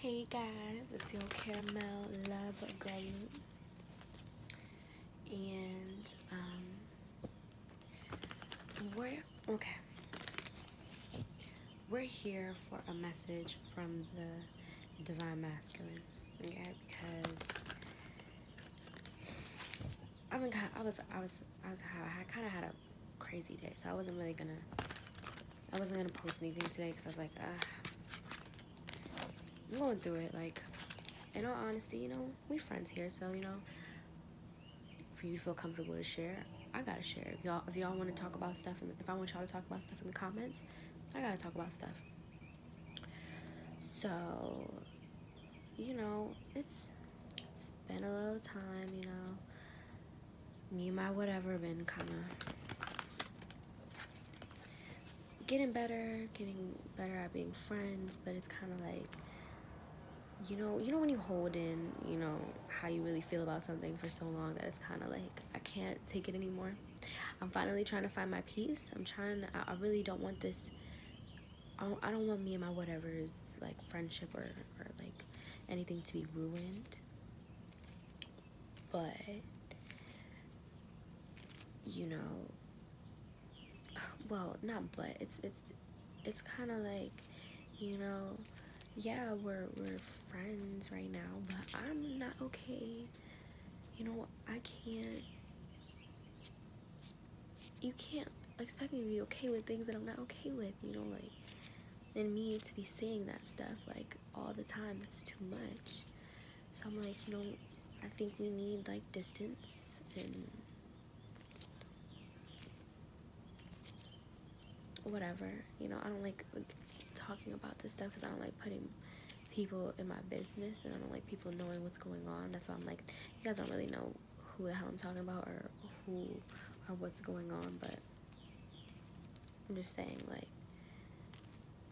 Hey guys, it's your caramel love Goin, and we're okay. We're here for a message from the divine masculine, okay? Because I kind of had a crazy day, so I wasn't gonna post anything today because I was like, I'm going through it. Like, in all honesty, we friends here, so for you to feel comfortable to share, I gotta share. If y'all want to talk about stuff, and if I want y'all to talk about stuff in the comments, I gotta talk about stuff. So, it's been a little time. Me and my whatever been kind of getting better at being friends, but it's kind of like, when you hold in, how you really feel about something for so long that it's kind of like, I can't take it anymore. I'm finally trying to find my peace. I really don't want this. I don't want me and my whatever's like friendship or like anything to be ruined. But, well, not but, it's kind of like, yeah, we're friends right now, but I'm not okay. I can't. You can't expect me to be okay with things that I'm not okay with. Like, and me to be saying that stuff like all the time, that's too much. So I'm like, I think we need like distance and whatever. I don't like talking about this stuff because I don't like putting people in my business, and I don't like people knowing what's going on. That's why I'm like, you guys don't really know who the hell I'm talking about or who or what's going on, but I'm just saying, like,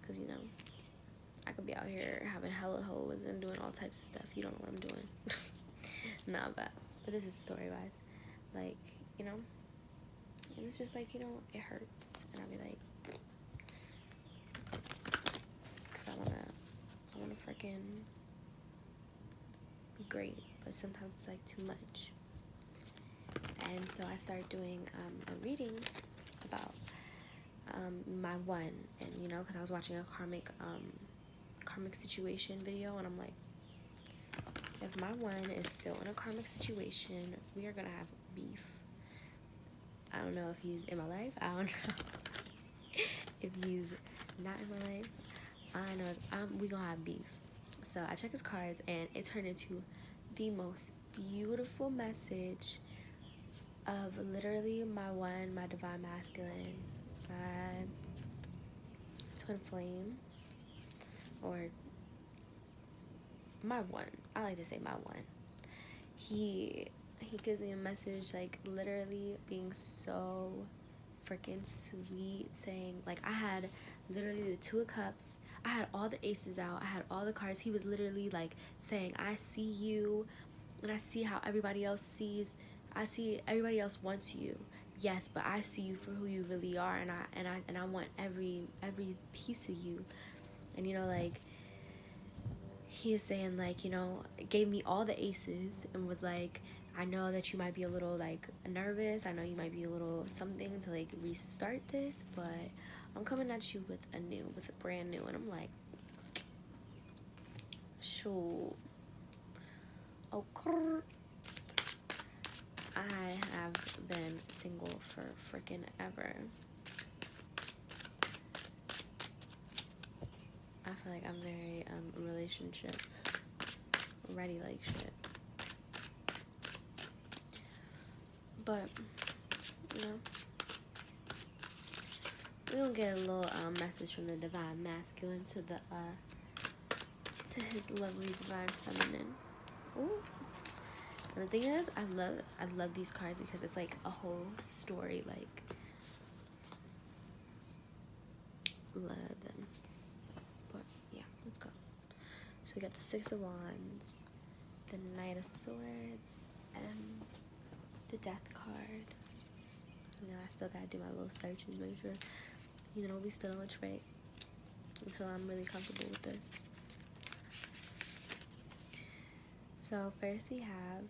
because I could be out here having hella hoes and doing all types of stuff. You don't know what I'm doing. Nah, but this is story wise, like, and it's just like, it hurts, and I'll be like, because I wanna freaking be great, but sometimes it's like too much. And so I started doing a reading about my one, and because I was watching a karmic situation video, and I'm like, if my one is still in a karmic situation, we are gonna have beef. I don't know if he's in my life. I don't know if he's not in my life. All I know is we gonna have beef. So I checked his cards, and it turned into the most beautiful message of literally my one, my divine masculine, my twin flame, or my one. I like to say my one. He gives me a message, like, literally being so freaking sweet, saying, like, I had literally the Two of Cups, I had all the aces out, I had all the cards. He was literally like saying, I see you, and I see how everybody else sees. I see everybody else wants you, yes, but I see you for who you really are, and I want every piece of you. And like, he is saying, like, gave me all the aces and was like, I know that you might be a little like nervous, I know you might be a little something to like restart this, but I'm coming at you with a brand new. And I'm like, shoot, okay. I have been single for freaking ever. I feel like I'm very relationship ready, like shit. But we're gonna get a little message from the divine masculine to his lovely divine feminine. Ooh. And the thing is, I love these cards because it's like a whole story. Like, love them. But yeah, let's go. So we got the Six of Wands, the Knight of Swords, and the Death card. I still gotta do my little searches, make sure we still on which way until I'm really comfortable with this. So first we have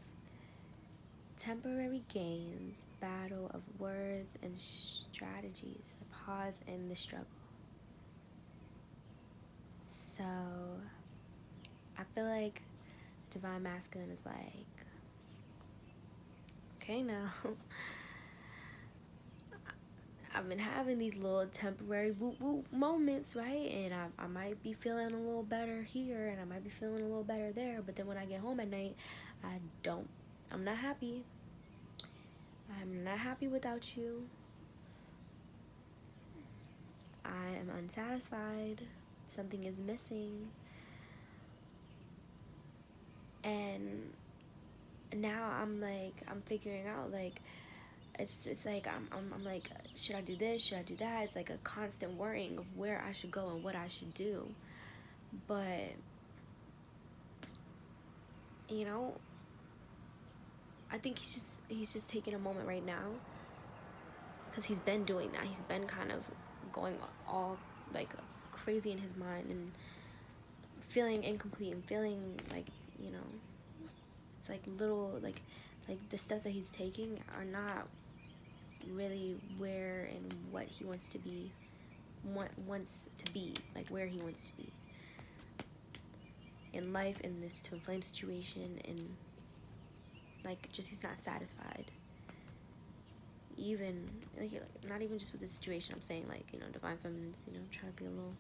temporary gains, battle of words and strategies, a pause in the struggle. So I feel like divine masculine is like, okay, now I've been having these little temporary whoop whoop moments, right? And I might be feeling a little better here and I might be feeling a little better there, but then when I get home at night, I'm not happy. I'm not happy without you. I am unsatisfied. Something is missing. And now I'm figuring out, like, it's like I'm like, should I do this, should I do that? It's like a constant worrying of where I should go and what I should do. But you know, I think he's just taking a moment right now, because he's been doing that. He's been kind of going all like crazy in his mind and feeling incomplete and feeling like, you know, it's like little like the steps that he's taking are not really where and what he wants to be, like where he wants to be in life, in this twin flame situation, and like just he's not satisfied. Even like not even just with the situation, I'm saying, like, you know, divine feminines, you know, try to be a little,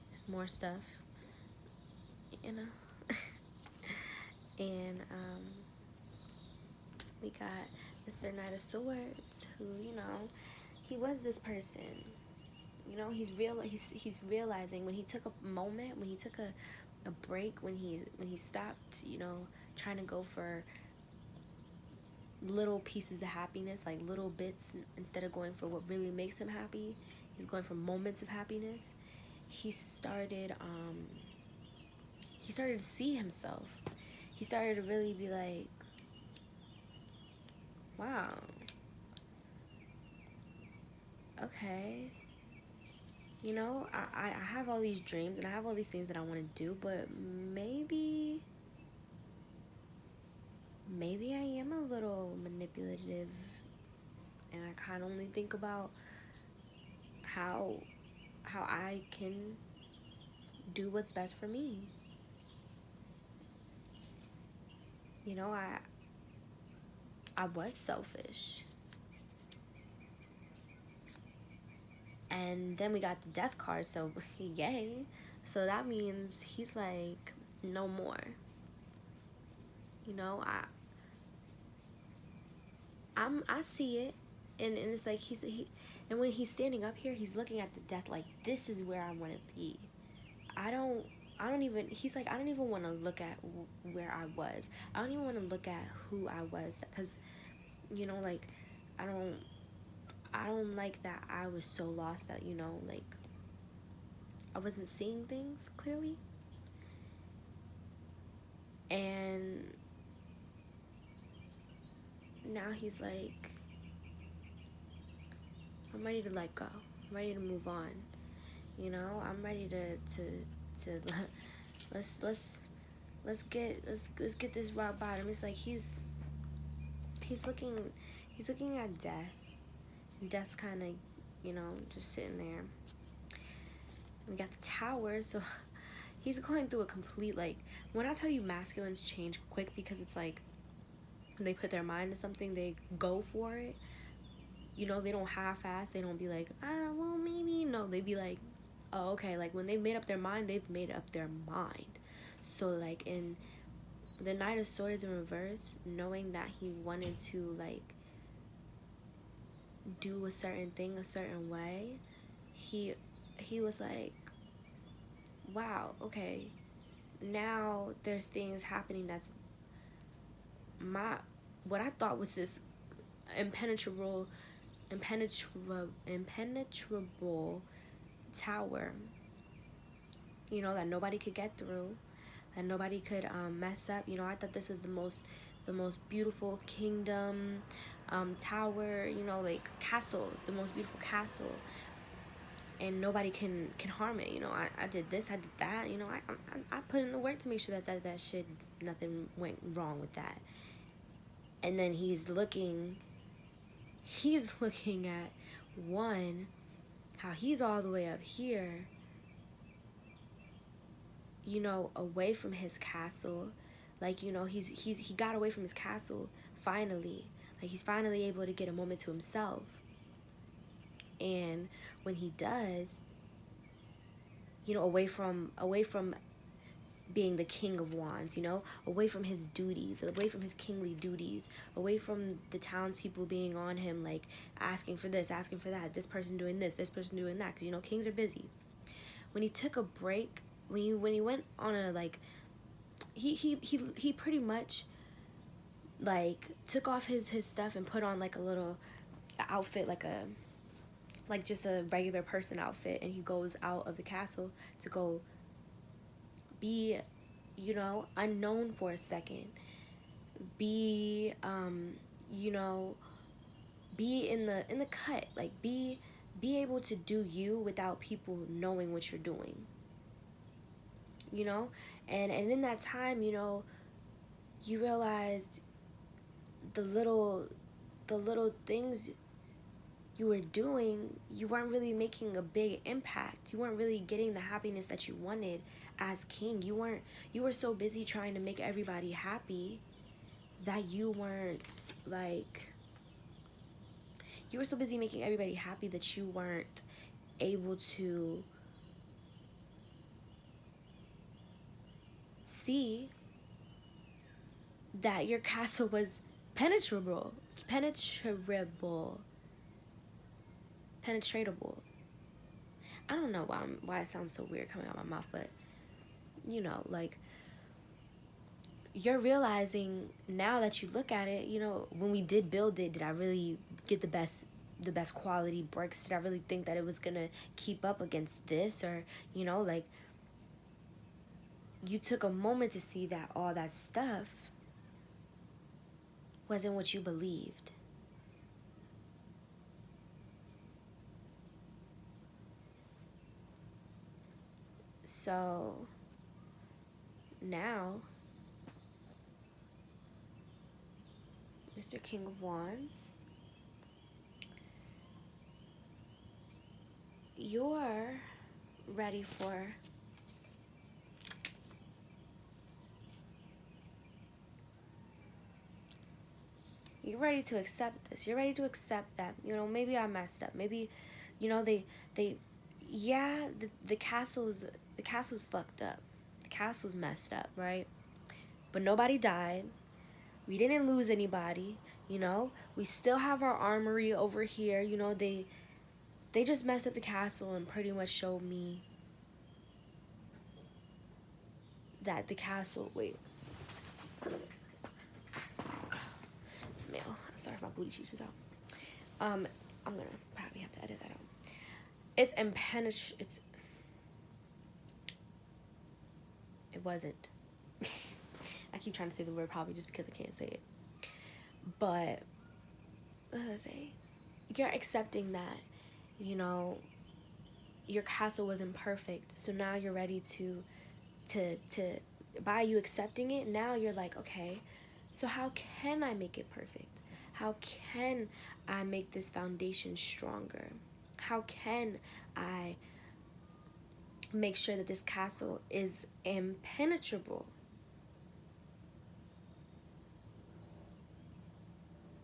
there's more stuff, you know. And we got Mr. Knight of Swords, who, you know, he was this person, you know, he's realizing when he took a moment, when he took a break, when he stopped, you know, trying to go for little pieces of happiness, like little bits, instead of going for what really makes him happy. He's going for moments of happiness. He started to see himself. He started to really be like, wow, okay, you know, I have all these dreams and I have all these things that I want to do, but maybe I am a little manipulative and I kind of only think about how I can do what's best for me. You know, I was selfish. And then we got the death card, so yay. So that means he's like, no more. You know, I see it. And it's like and when he's standing up here, he's looking at the death like, this is where I want to be. I don't even, he's like, I don't even want to look at where I was. I don't even want to look at who I was, because, you know, like, I don't like that I was so lost that, you know, like, I wasn't seeing things clearly. And now he's like, I'm ready to let go. I'm ready to move on. You know, I'm ready to let's get this rock bottom. It's like he's looking at death. And death's kind of, you know, just sitting there. We got the Tower, so he's going through a complete, like, when I tell you masculines change quick, because it's like when they put their mind to something, they go for it. You know, they don't half-ass. They don't be like, well, maybe. No, they be like, oh, okay. Like, when they made up their mind, they've made up their mind. So, like, in the Knight of Swords in reverse, knowing that he wanted to, like, do a certain thing a certain way, he was like, wow, okay, now there's things happening that's what I thought was this impenetrable tower, you know, that nobody could get through, that nobody could mess up. You know, I thought this was the most beautiful kingdom, tower, you know, like castle, the most beautiful castle. and nobody can harm it. You know, I did this, I did that. You know, I put in the work to make sure that shit, nothing went wrong with that. And then he's looking at one, how he's all the way up here, you know, away from his castle. Like, you know, he got away from his castle finally. Like, he's finally able to get a moment to himself. And when he does, you know, away from being the king of wands, you know, away from his duties, away from his kingly duties, away from the townspeople being on him, like asking for this, asking for that, this person doing this person doing that, because, you know, kings are busy. When he took a break, when he went on a, like, he pretty much, like, took off his stuff and put on, like, a little outfit, like just a regular person outfit, and he goes out of the castle to go be, you know, unknown for a second, be you know, be in the cut, like be able to do you without people knowing what you're doing, you know. And in that time, you know, you realized the little things you were doing, you weren't really making a big impact. You weren't really getting the happiness that you wanted as king. You were so busy trying to make everybody happy that you weren't, like, you were so busy making everybody happy that you weren't able to see that your castle was penetratable. I don't know why it sounds so weird coming out of my mouth, but, you know, like, you're realizing now that you look at it, you know, when we did build it, did I really get the best quality bricks? Did I really think that it was gonna keep up against this? Or, you know, like, you took a moment to see that all that stuff wasn't what you believed. So now, Mr. King of Wands, you're ready for to accept this. You're ready to accept that, you know, maybe I messed up. Maybe, you know, yeah, the castle's fucked up. The castle's messed up, right? But nobody died. We didn't lose anybody, you know? We still have our armory over here. You know, they just messed up the castle and pretty much showed me that the castle, wait. Smell. Sorry if my booty cheeks was out. I'm gonna probably have to edit that out. It's impenetrable. It wasn't. I keep trying to say the word probably just because I can't say it. But let's say you're accepting that, you know, your castle wasn't perfect. So now you're ready to by you accepting it, now you're like, okay, so how can I make it perfect? How can I make this foundation stronger? How can I make sure that this castle is impenetrable?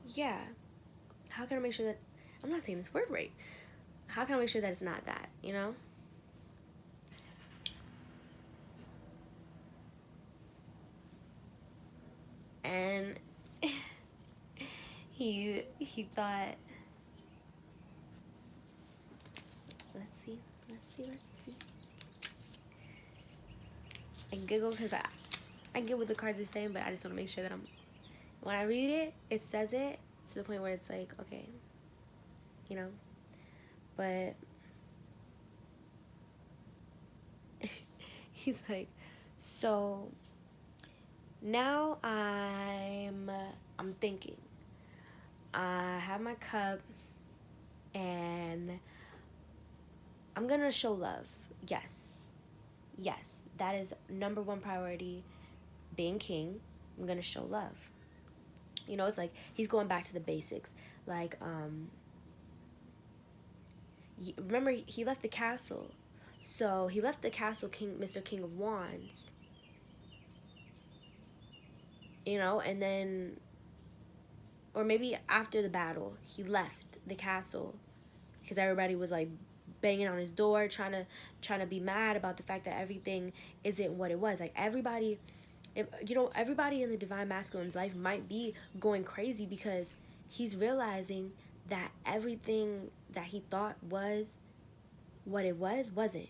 Yeah. How can I make sure that, I'm not saying this word right. How can I make sure that it's not that, you know? And he thought, let's see. I giggle because I get what the cards are saying, but I just want to make sure that when I read it, it says it to the point where it's like, okay, you know, but he's like, so now I'm thinking, I have my cup, and I'm gonna show love. Yes. Yes. That is number one priority. Being king, I'm gonna show love. You know, it's like he's going back to the basics. Like, remember he left the castle. So he left the castle, Mr. King of Wands. You know, and then, or maybe after the battle, he left the castle because everybody was like banging on his door, trying to be mad about the fact that everything isn't what it was. Like everybody, you know, everybody in the divine masculine's life might be going crazy because he's realizing that everything that he thought was what it wasn't.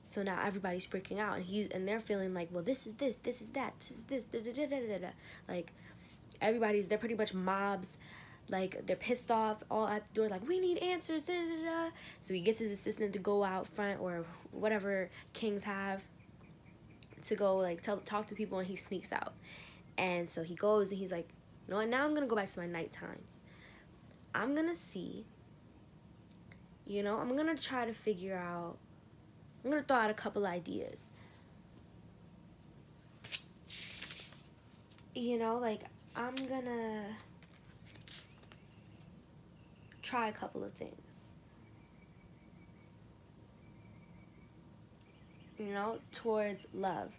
So now everybody's freaking out, and they're feeling like, well, this is this is that, this is this, da da da da da da. Like they're pretty much mobs. Like they're pissed off all at the door, like we need answers, da da da. So he gets his assistant to go out front, or whatever kings have, to go like talk to people, and he sneaks out. And so he goes and he's like, you know what, now I'm gonna go back to my night times. I'm gonna see, you know, I'm gonna try to figure out, I'm gonna throw out a couple ideas. You know, like I'm gonna try a couple of things. You know, towards love.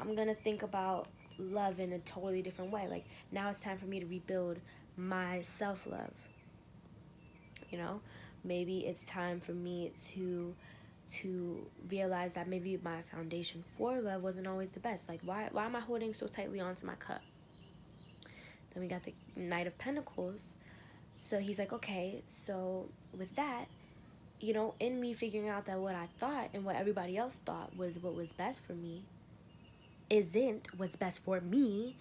I'm gonna think about love in a totally different way. Like now it's time for me to rebuild my self-love. You know, maybe it's time for me to realize that maybe my foundation for love wasn't always the best. Like why am I holding so tightly onto my cup? Then we got the Knight of Pentacles. So he's like, okay, so with that, you know, in me figuring out that what I thought and what everybody else thought was what was best for me isn't what's best for me,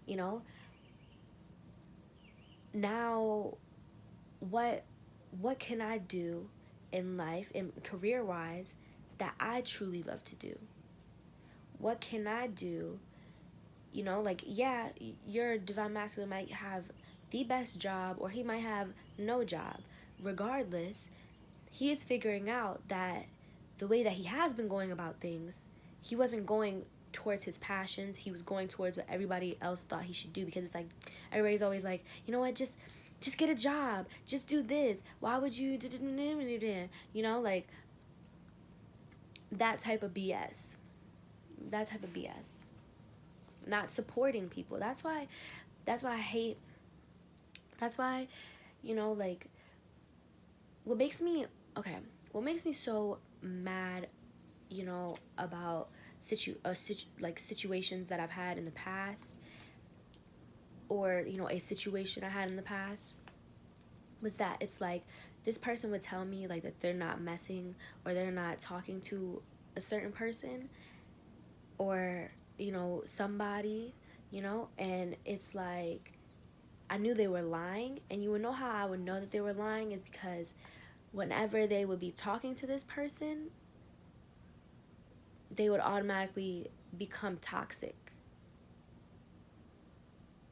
you know, now what can I do in life and career wise that I truly love to do? What can I do? You know, like, yeah, your divine masculine might have the best job, or he might have no job. Regardless, he is figuring out that the way that he has been going about things, he wasn't going towards his passions. He was going towards what everybody else thought he should do, because it's like everybody's always like, you know what, just get a job, just do this, why would you, you know, like that type of BS. Not supporting people. That's why I hate, that's why, you know, like what makes me so mad, you know, about situations that I've had in the past, or, you know, a situation I had in the past, was that it's like this person would tell me like that they're not messing or they're not talking to a certain person, or, you know, somebody, you know, and it's like I knew they were lying. And you would know how I would know that they were lying is because whenever they would be talking to this person, they would automatically become toxic,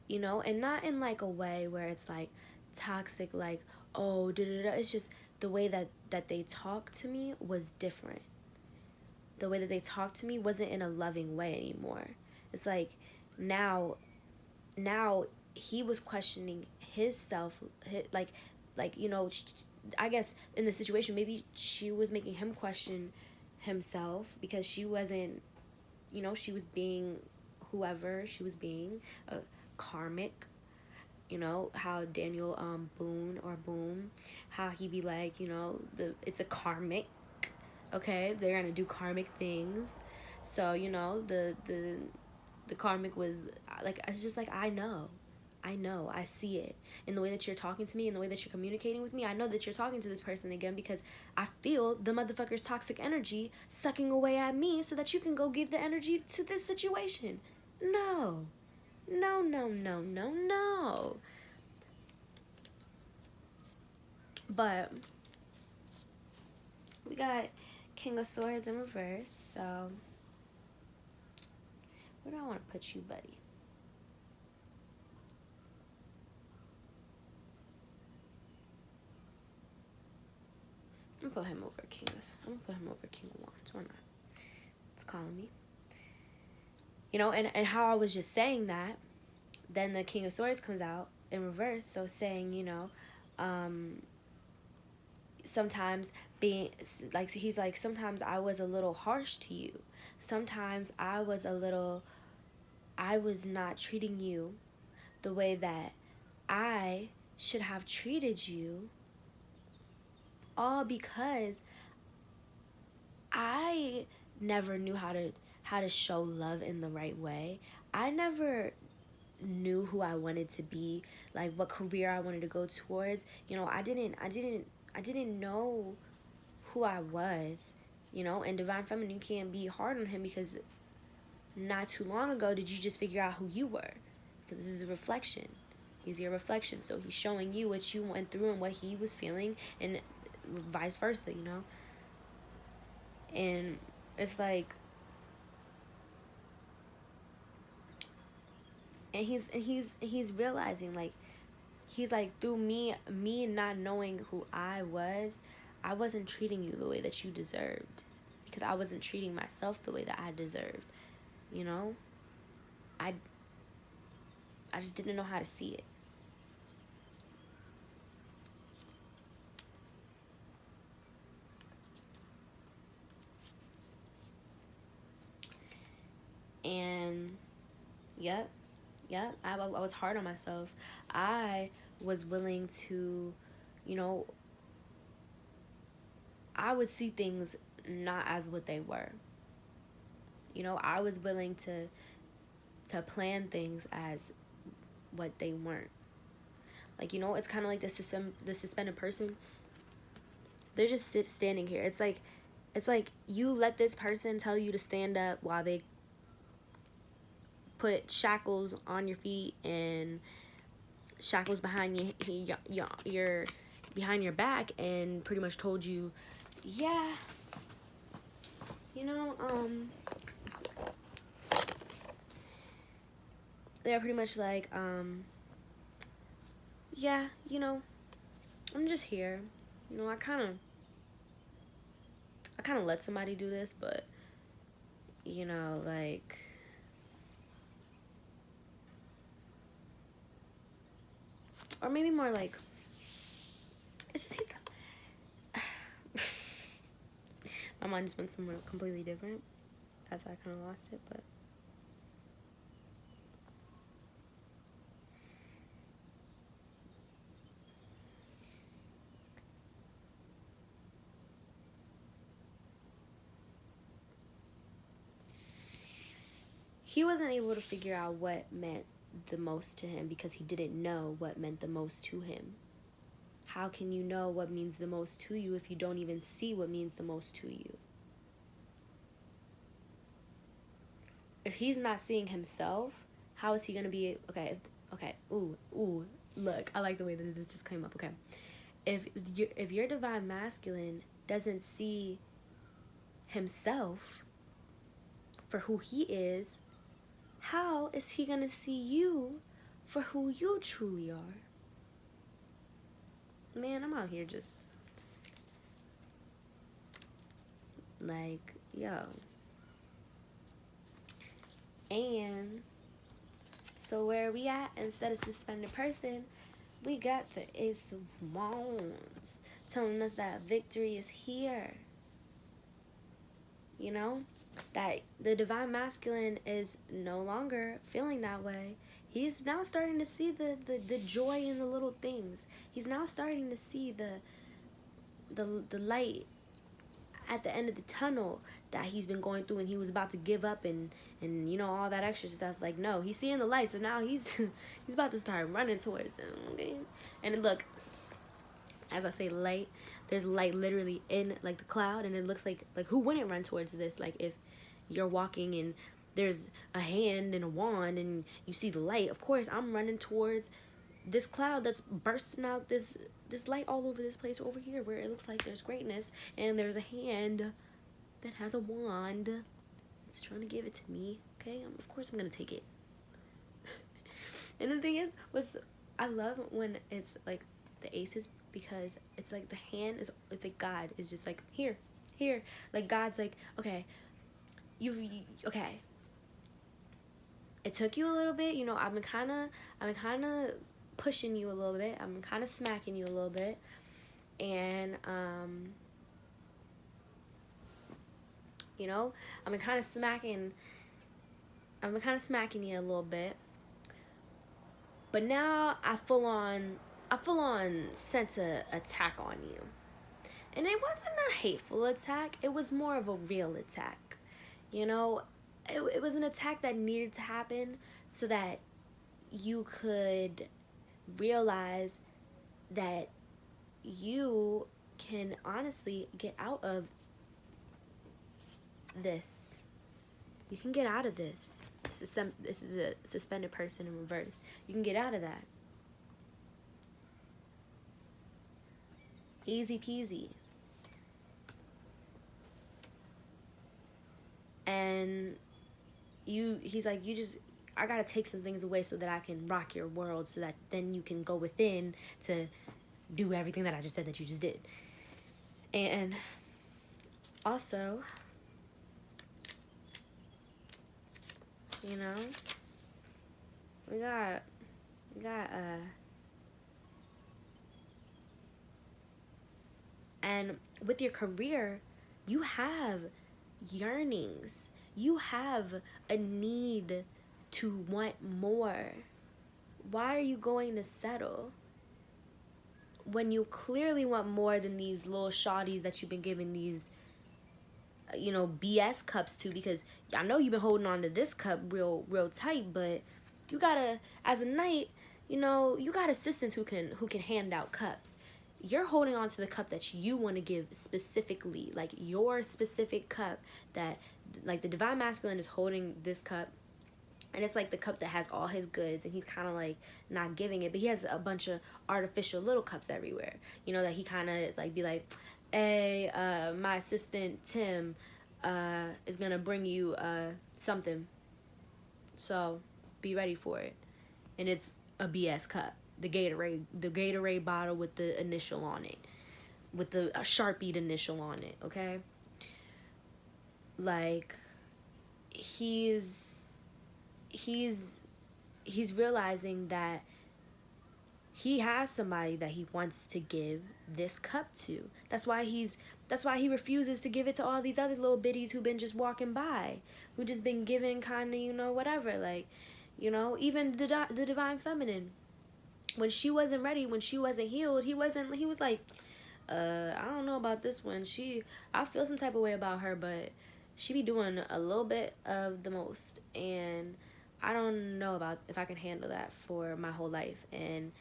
you know, and not in like a way where it's like toxic, like, oh, da da da. It's just the way that they talked to me was different. The way that they talked to me wasn't in a loving way anymore. It's like now he was questioning his self, like, you know, I guess in the situation, maybe she was making him question himself because she wasn't, you know, she was being whoever she was being, karmic. You know how Daniel Boone, how he be like, you know, it's a karmic, okay, they're gonna do karmic things. So, you know, the karmic was like, it's just like, I know, I see it in the way that you're talking to me, in the way that you're communicating with me. I know that you're talking to this person again because I feel the motherfucker's toxic energy sucking away at me so that you can go give the energy to this situation. No. But we got King of Swords in reverse, so where do I want to put you, buddy? I'm put him over King. I'm gonna put him over King of Wands. Why not? It's calling me. You know, and how I was just saying that, then the King of Swords comes out in reverse. So saying, you know, sometimes being like, he's like, sometimes I was a little harsh to you. Sometimes I was not treating you the way that I should have treated you, all because I never knew how to show love in the right way. I never knew who I wanted to be, like what career I wanted to go towards. You know, I didn't know who I was, you know. And Divine Feminine, you can't be hard on him because not too long ago did you just figure out who you were, because this is a reflection. He's your reflection, so he's showing you what you went through and what he was feeling, and vice versa, you know. And it's like, and he's realizing, like, he's like, through me not knowing who I wasn't treating you the way that you deserved, because I wasn't treating myself the way that I deserved, you know. I just didn't know how to see it. And yep, I was hard on myself. I was willing to, you know, I would see things not as what they were. You know, I was willing to plan things as what they weren't. Like, you know, it's kind of like the suspended person. They're just standing here. It's like you let this person tell you to stand up while they put shackles on your feet and shackles behind your behind your back, and pretty much told you, yeah, you know, they're pretty much like, yeah, you know, I'm just here. You know, I kind of let somebody do this, but, you know, like, or maybe more like, it's just, my mind just went somewhere completely different. That's why I kind of lost it, but. He wasn't able to figure out what meant the most to him because he didn't know what meant the most to him. How can you know what means the most to you if you don't even see what means the most to you? If he's not seeing himself, how is he going to be... Okay, ooh, look, I like the way that this just came up, okay. If your divine masculine doesn't see himself for who he is, how is he going to see you for who you truly are? Man, I'm out here just like, yo. And so where are we at? Instead of suspended person, we got the Ace of Wands telling us that victory is here. You know? That the divine masculine is no longer feeling that way. He's now starting to see the joy in the little things. He's now starting to see the light at the end of the tunnel that he's been going through, and he was about to give up and you know, all that extra stuff. Like, no, he's seeing the light, so now he's he's about to start running towards him. Okay? And look, as I say light, there's light literally in like the cloud, and it looks like who wouldn't run towards this? Like, if you're walking and there's a hand and a wand and you see the light, of course I'm running towards this cloud that's bursting out this light all over this place over here where it looks like there's greatness, and there's a hand that has a wand. It's trying to give it to me. Okay, of course I'm gonna take it. And the thing is, I love when it's like the aces, because it's like the hand is, it's like God is just like, here, here. Like God's like, okay, okay. It took you a little bit, you know, I've been kind of pushing you a little bit. I'm kind of smacking you a little bit. And, you know, I've been kind of smacking you a little bit. But now I full on sent a attack on you. And it wasn't a hateful attack. It was more of a real attack. You know, it was an attack that needed to happen so that you could realize that you can honestly get out of this. You can get out of this. This is the suspended person in reverse. You can get out of that. Easy peasy. And he's like, I gotta take some things away so that I can rock your world, so that then you can go within to do everything that I just said that you just did. And also, you know, we got and with your career, you have yearnings. You have a need to want more. Why are you going to settle when you clearly want more than these little shawties that you've been giving these, you know, BS cups to? Because I know you've been holding on to this cup real tight, but you gotta, as a knight, you know, you got assistants who can hand out cups. You're holding on to the cup that you want to give specifically, like your specific cup, that, like, the divine masculine is holding this cup, and it's like the cup that has all his goods, and he's kind of like not giving it, but he has a bunch of artificial little cups everywhere, you know, that he kind of like be like, hey, my assistant Tim is gonna bring you something, so be ready for it. And it's a BS cup, the Gatorade bottle with the initial on it, with a Sharpie initial on it, okay? Like, he's realizing that he has somebody that he wants to give this cup to. That's why he refuses to give it to all these other little biddies who've been just walking by, who just been giving kind of, you know, whatever, like, you know, even the divine feminine, when she wasn't ready, when she wasn't healed, he was like, I don't know about this one. I feel some type of way about her, but she be doing a little bit of the most, and I don't know about if I can handle that for my whole life. And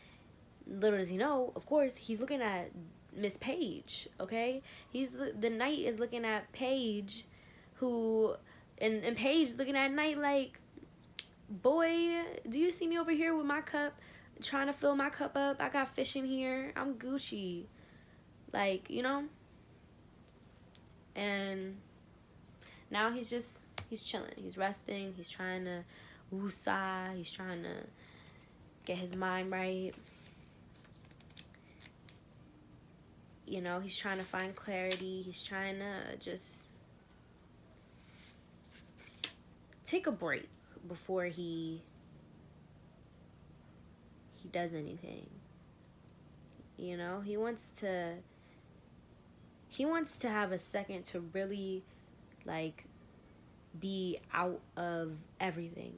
little does he know, of course, he's looking at Miss Paige, okay? The knight is looking at Paige, and Paige looking at Knight like, boy, do you see me over here with my cup, trying to fill my cup up? I got fish in here. I'm Gucci. Like, you know? And now he's chilling. He's resting. He's trying to woosah. He's trying to get his mind right. You know, he's trying to find clarity. He's trying to just take a break before he does anything. You know, he wants to have a second to really, like, be out of everything.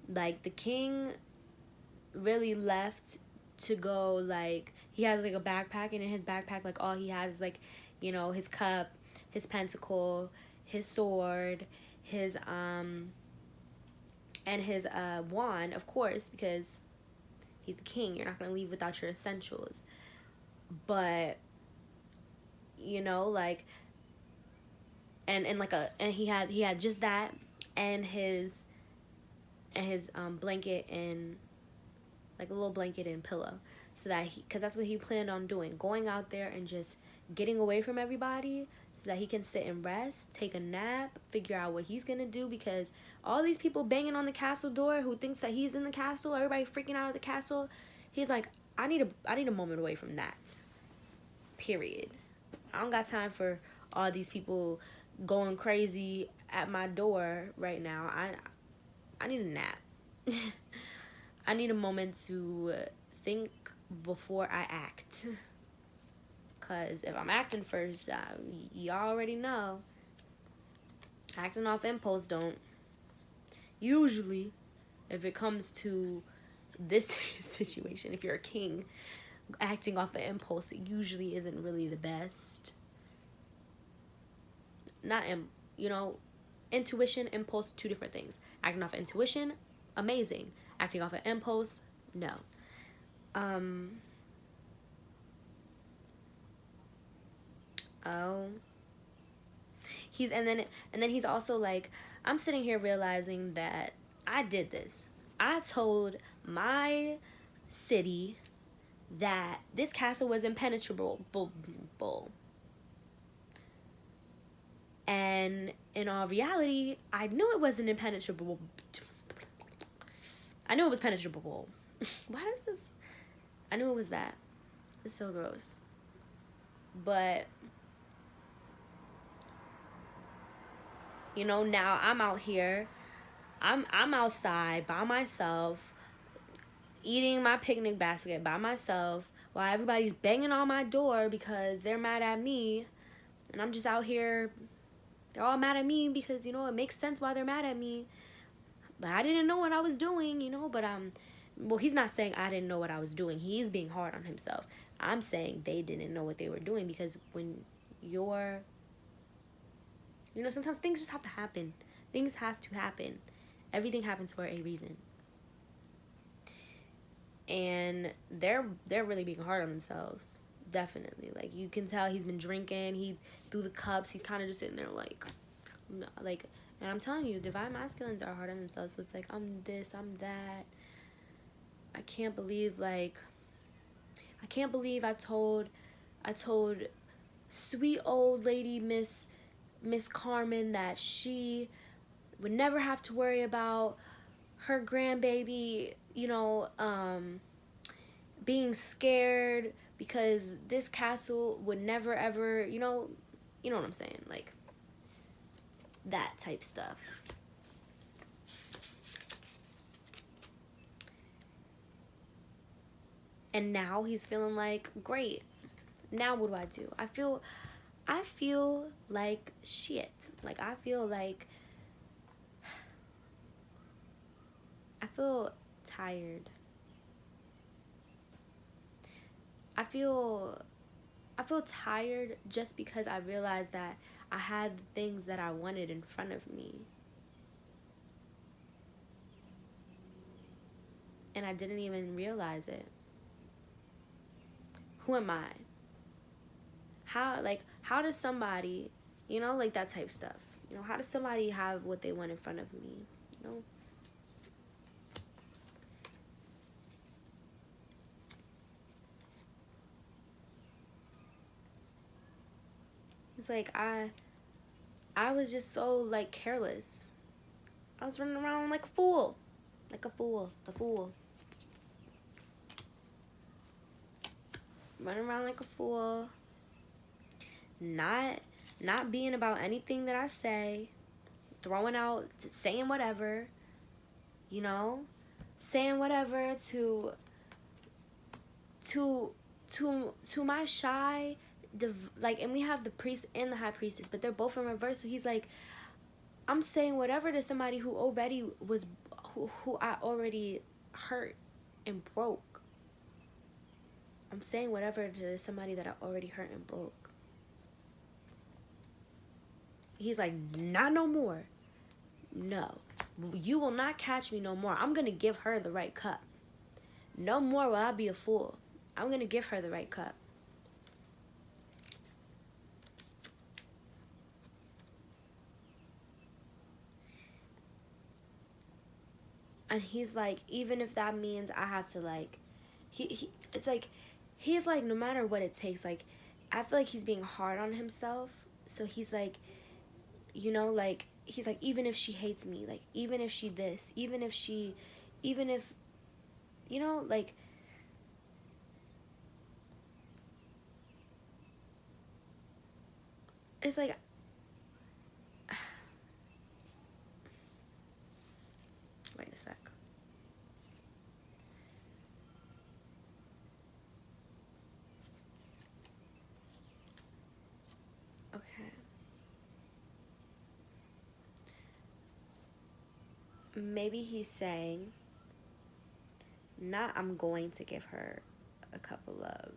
Like, the king really left to go, like, he had like a backpack, and in his backpack, like, all he has is, like, you know, his cup, his pentacle, his sword, his and his wand, of course, because he's the king. You're not gonna leave without your essentials. But, you know, like, and he had just that, and his blanket, and like a little blanket and pillow, so that because that's what he planned on doing, going out there and just getting away from everybody, so that he can sit and rest, take a nap, figure out what he's gonna do, because all these people banging on the castle door who thinks that he's in the castle, everybody freaking out at the castle, he's like, I need a moment away from that. Period. I don't got time for all these people going crazy at my door right now. I need a nap. I need a moment to think before I act. Cause if I'm acting first, y'all already know. Acting off impulse don't. Usually, if it comes to this situation, if you're a king, acting off an impulse, it usually isn't really the best. Not, intuition, impulse, two different things. Acting off intuition, amazing. Acting off an impulse, no. Oh. And then he's also like, I'm sitting here realizing that I did this. I told my city that this castle was impenetrable. And in all reality, I knew it wasn't impenetrable. I knew it was penetrable. Why is this? I knew it was that. It's so gross. But now I'm out here. I'm outside by myself, eating my picnic basket by myself while everybody's banging on my door because they're mad at me. And I'm just out here. They're all mad at me because, it makes sense why they're mad at me. But I didn't know what I was doing, but well, he's not saying I didn't know what I was doing. He's being hard on himself. I'm saying they didn't know what they were doing because when you're, sometimes things just have to happen. Things have to happen. Everything happens for a reason. And they're really being hard on themselves. Definitely. Like, you can tell he's been drinking. He threw the cups. He's kind of just sitting there like, and I'm telling you, divine masculines are hard on themselves. So it's like, I'm this, I'm that. I can't believe I told sweet old lady Miss Carmen that she would never have to worry about her grandbaby, being scared because this castle would never ever, you know what I'm saying, like that type stuff. And now he's feeling like, great. Now what do? I feel like shit. Like, I feel tired. I feel tired just because I realized that I had things that I wanted in front of me. And I didn't even realize it. Who am I? How does somebody, like that type stuff. How does somebody have what they want in front of me? It's like I was just so careless. I was running around like a fool. Running around like a fool. Not being about anything that I say. Throwing out, saying whatever. Saying whatever to my shy, and we have the priest and the high priestess, but they're both in reverse. So he's like, I'm saying whatever to somebody who already was, who I already hurt and broke. I'm saying whatever to somebody that I already hurt and broke. He's like, not no more. No, you will not catch me no more. I'm gonna give her the right cup. No more will I be a fool. I'm gonna give her the right cup. And he's like, even if that means I have to it's like, he's like, no matter what it takes, I feel like he's being hard on himself. So he's like, he's like, even if she hates me, even if she this, even if it's like, wait a sec. Okay. Maybe he's saying, not I'm going to give her a cup of love.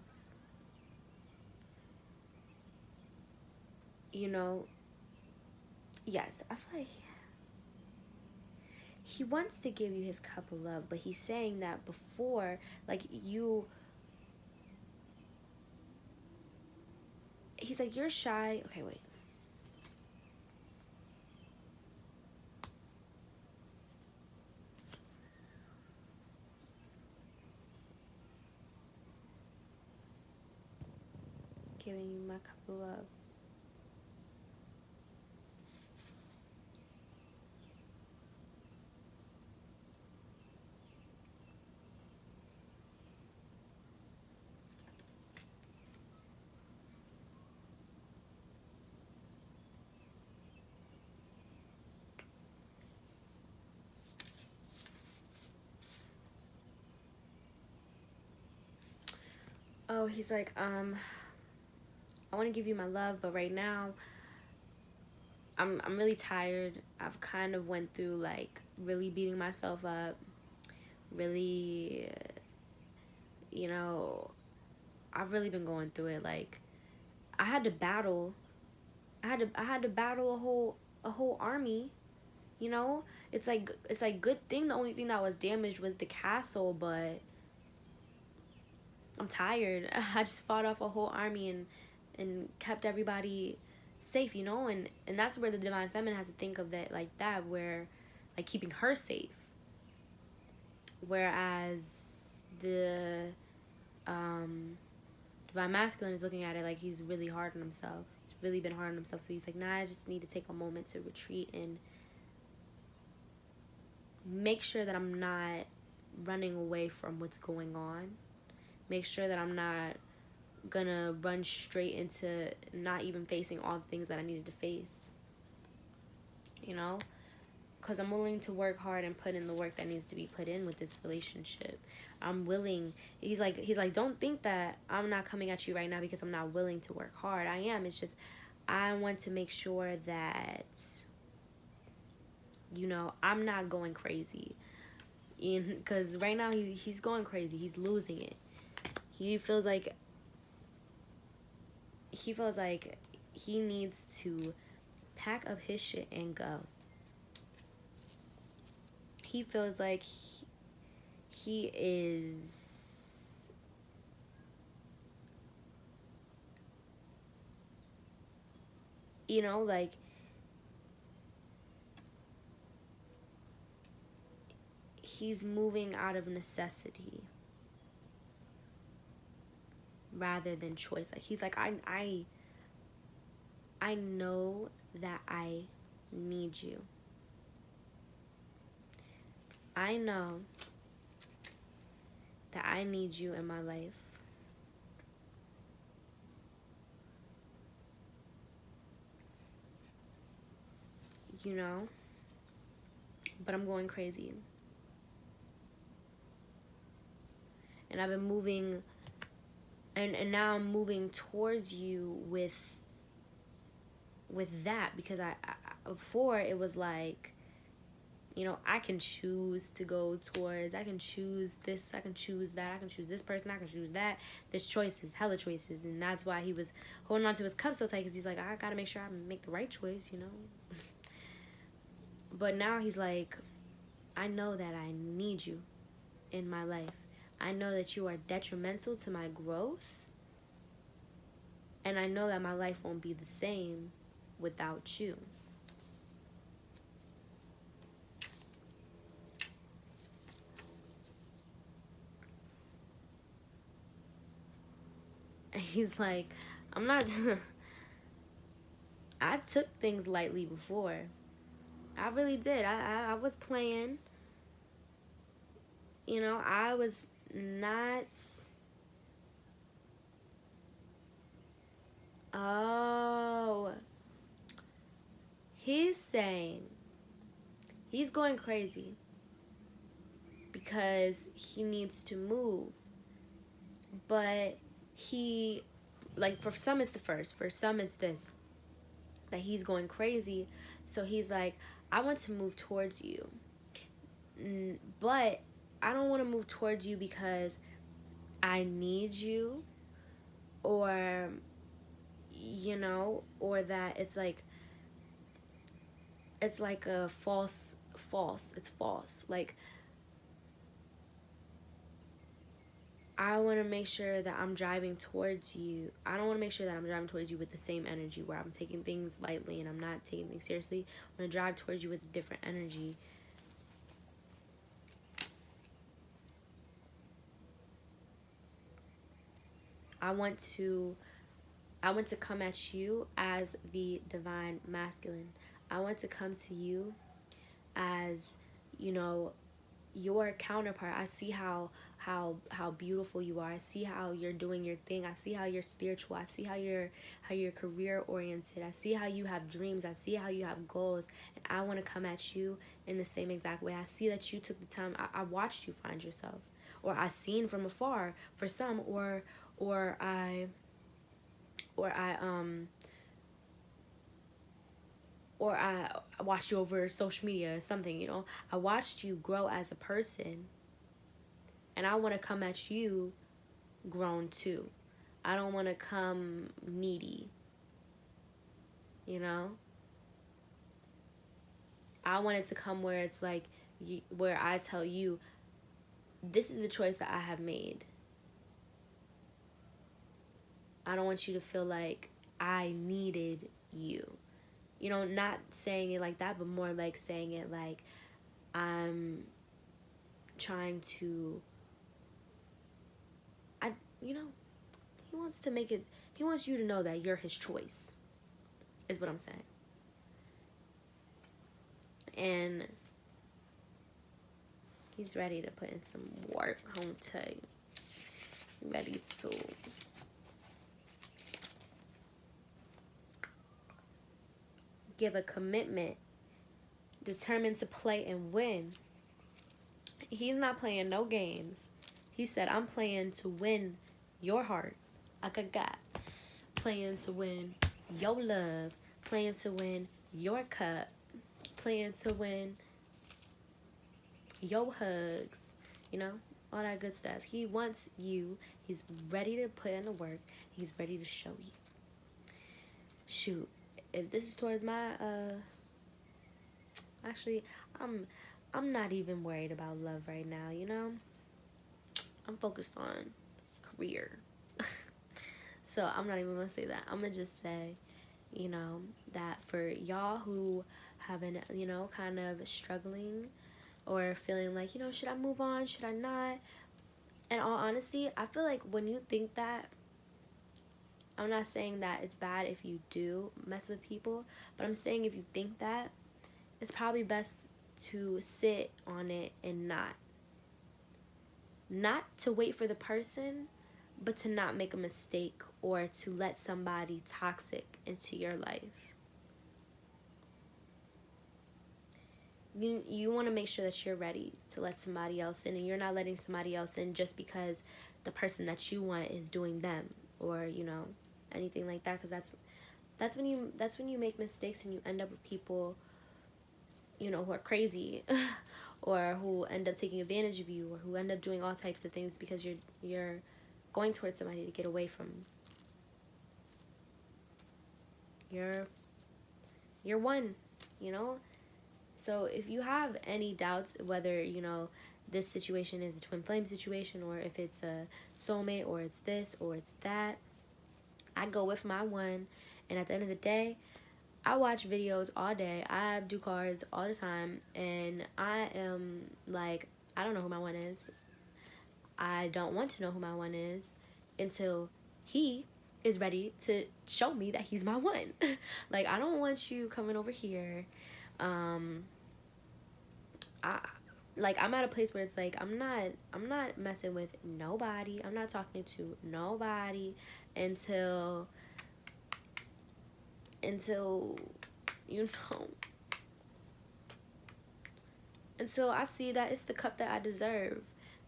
You know, yes, I feel like he wants to give you his cup of love, but he's saying that before, like, he's like, you're shy. Okay, wait. Giving you my cup of love. Oh, he's like, I want to give you my love, but right now, I'm really tired. I've kind of went through, like, really beating myself up, really, you know, I've really been going through it. Like, I had to battle. I had to battle a whole army. You know, it's like good thing. The only thing that was damaged was the castle, but I'm tired. I just fought off a whole army and kept everybody safe. You know, and that's where the divine feminine has to think of that, like that, where, like, keeping her safe. Whereas the divine masculine is looking at it like he's really hard on himself. He's really been hard on himself. So he's like, nah, I just need to take a moment to retreat and make sure that I'm not running away from what's going on. Make sure that I'm not gonna run straight into not even facing all the things that I needed to face. You know? Because I'm willing to work hard and put in the work that needs to be put in with this relationship. I'm willing. He's like, don't think that I'm not coming at you right now because I'm not willing to work hard. I am. It's just, I want to make sure that, you know, I'm not going crazy. Because right now he's going crazy. He's losing it. He feels like he needs to pack up his shit and go. He feels like he is, you know, like, he's moving out of necessity rather than choice. Like, he's like, I know that I need you. I know that I need you in my life. You know? But I'm going crazy. And I've been moving, and now I'm moving towards you with that, because I before it was like, you know, I can choose to go towards, I can choose this, I can choose that, I can choose this person, I can choose that. There's choices, hella choices, and that's why he was holding on to his cup so tight, because he's like, I gotta make sure I make the right choice, you know. But now he's like, I know that I need you in my life. I know that you are detrimental to my growth, and I know that my life won't be the same without you. And he's like, I'm not I took things lightly before. I really did. I was playing. You know, I was not. Oh. He's saying he's going crazy because he needs to move. But he, like, for some it's the first, for some it's this, that he's going crazy. So he's like, I want to move towards you, but I don't want to move towards you because I need you, or, you know, or that it's like a it's false. Like, I want to make sure that I'm driving towards you. I don't want to make sure that I'm driving towards you with the same energy where I'm taking things lightly and I'm not taking things seriously. I want to drive towards you with a different energy. I want to come at you as the divine masculine. I want to come to you as, you know, your counterpart. I see how beautiful you are. I see how you're doing your thing. I see how you're spiritual. I see how you're career oriented. I see how you have dreams. I see how you have goals. And I want to come at you in the same exact way. I see that you took the time. I watched you find yourself, or I seen from afar for some, or I or I watched you over social media, something, you know. I watched you grow as a person, and I want to come at you grown too. I don't want to come needy, you know. I want it to come where it's like, where I tell you, this is the choice that I have made. I don't want you to feel like I needed you. You know, not saying it like that, but more like saying it like, I'm trying to, you know, he wants to make it, he wants you to know that you're his choice, is what I'm saying. And he's ready to put in some work, I'm telling you. Ready to give a commitment, determined to play and win. He's not playing no games. He said, I'm playing to win your heart. Like I got. Playing to win your love. Playing to win your cup. Playing to win your hugs. You know, all that good stuff. He wants you. He's ready to put in the work. He's ready to show you. Shoot. If this is towards my, actually, I'm not even worried about love right now, you know? I'm focused on career. So I'm not even gonna say that. I'm gonna just say, you know, that for y'all who have been, you know, kind of struggling or feeling like, you know, should I move on? Should I not? In all honesty, I feel like when you think that, I'm not saying that it's bad if you do mess with people, but I'm saying if you think that, it's probably best to sit on it and not to wait for the person, but to not make a mistake or to let somebody toxic into your life. You want to make sure that you're ready to let somebody else in, and you're not letting somebody else in just because the person that you want is doing them, or, you know, anything like that, because that's when you make mistakes and you end up with people, you know, who are crazy or who end up taking advantage of you, or who end up doing all types of things because you're going towards somebody to get away from your one, you know. So if you have any doubts whether, you know, this situation is a twin flame situation, or if it's a soulmate, or it's this or it's that, I go with my one. And at the end of the day, I watch videos all day. I do cards all the time. And I am like, I don't know who my one is. I don't want to know who my one is until he is ready to show me that he's my one. Like, I don't want you coming over here. I'm at a place where it's like, I'm not messing with nobody. I'm not talking to nobody until you know. And so I see that it's the cup that I deserve.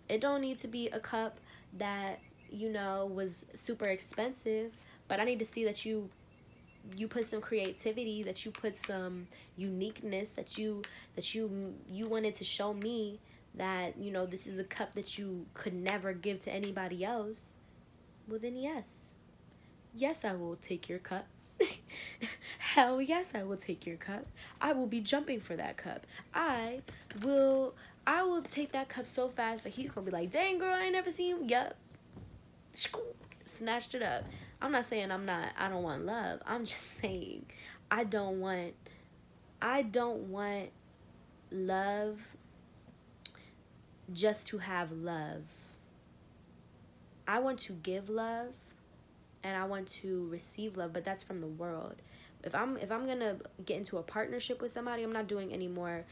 It don't need to be a cup that, you know, was super expensive, but I need to see that you put some creativity, that you put some uniqueness, that you wanted to show me that, you know, this is a cup that you could never give to anybody else. Well, then yes, I will take your cup. Hell yes, I will take your cup. I will be jumping for that cup. Will I will take that cup so fast that he's gonna be like, dang girl, I ain't never seen you. Yup. Snatched it up. I'm not saying I don't want love. I'm just saying I don't want love just to have love. I want to give love and I want to receive love, but that's from the world. If I'm gonna get into a partnership with somebody, I'm not doing any more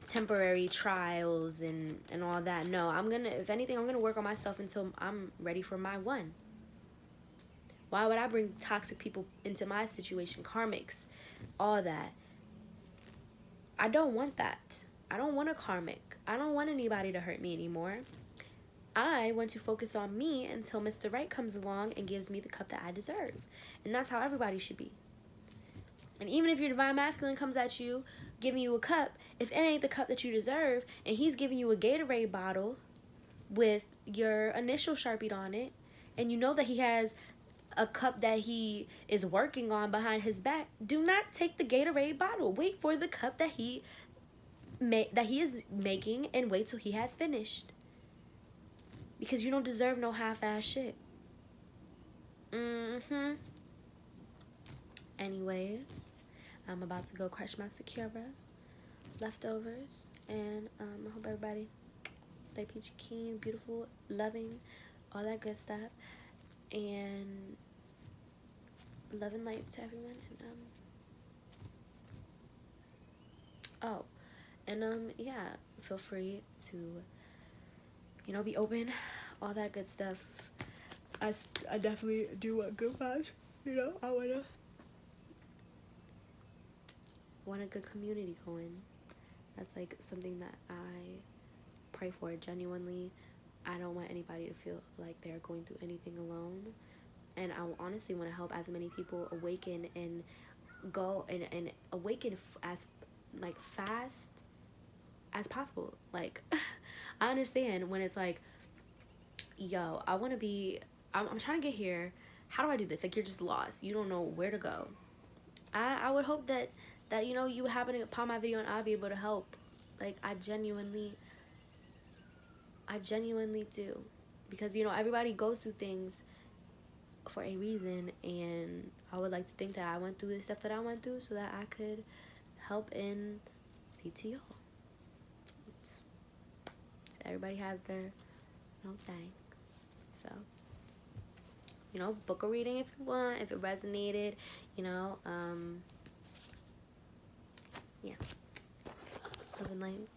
temporary trials and all that. No, if anything, I'm gonna work on myself until I'm ready for my one. Why would I bring toxic people into my situation? Karmics, all that. I don't want that. I don't want a karmic. I don't want anybody to hurt me anymore. I want to focus on me until Mr. Right comes along and gives me the cup that I deserve. And that's how everybody should be. And even if your divine masculine comes at you, giving you a cup, if it ain't the cup that you deserve, and he's giving you a Gatorade bottle with your initial Sharpied on it, and you know that he has a cup that he is working on behind his back, do not take the Gatorade bottle. Wait for the cup that he is making and wait till he has finished. Because you don't deserve no half-ass shit. Anyways, I'm about to go crush my Sakura leftovers. And I hope everybody stay peachy keen, beautiful, loving, all that good stuff. And love and light to everyone. And yeah, feel free to, you know, be open, all that good stuff. I definitely do want good vibes, you know. I want a good community going. That's like something that I pray for genuinely. I don't want anybody to feel like they're going through anything alone, and I honestly want to help as many people awaken and go and awaken as like fast as possible. Like I understand when it's like, yo, I want to be, I'm trying to get here. How do I do this? Like, you're just lost. You don't know where to go. I would hope that you know, you happen upon my video and I'll be able to help. Like, I genuinely do. Because, you know, everybody goes through things for a reason, and I would like to think that I went through the stuff that I went through so that I could help and speak to y'all. So everybody has their own thing. So, you know, book a reading if you want, if it resonated, you know, yeah. Love and light.